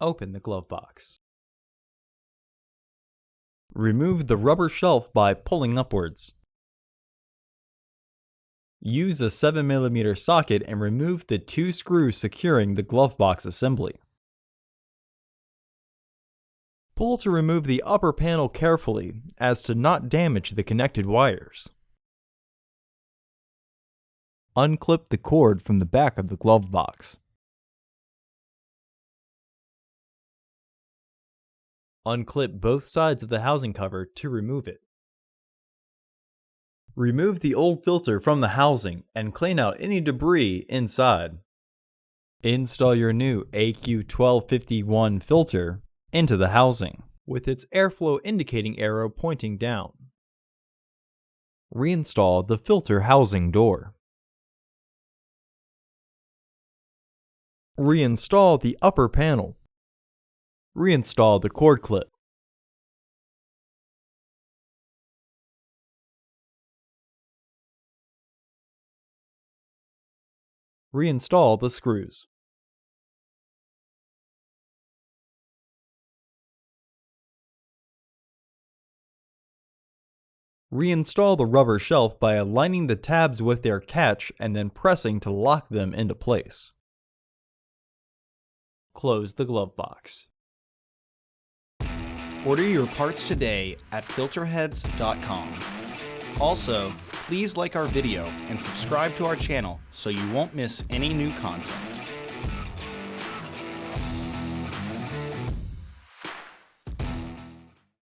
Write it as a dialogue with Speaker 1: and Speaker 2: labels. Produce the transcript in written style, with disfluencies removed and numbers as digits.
Speaker 1: Open the glove box. Remove the rubber shelf by pulling upwards. Use a 7mm socket and remove the 2 screws securing the glove box assembly. Pull to remove the upper panel carefully as to not damage the connected wires. Unclip the cord from the back of the glove box. Unclip both sides of the housing cover to remove it. Remove the old filter from the housing and clean out any debris inside. Install your new AQ1251 filter into the housing, with its airflow indicating arrow pointing down. Reinstall the filter housing door. Reinstall the upper panel. Reinstall the cord clip. Reinstall the screws. Reinstall the rubber shelf by aligning the tabs with their catch and then pressing to lock them into place. Close the glove box.
Speaker 2: Order your parts today at filterheads.com. Also, please like our video and subscribe to our channel so you won't miss any new content.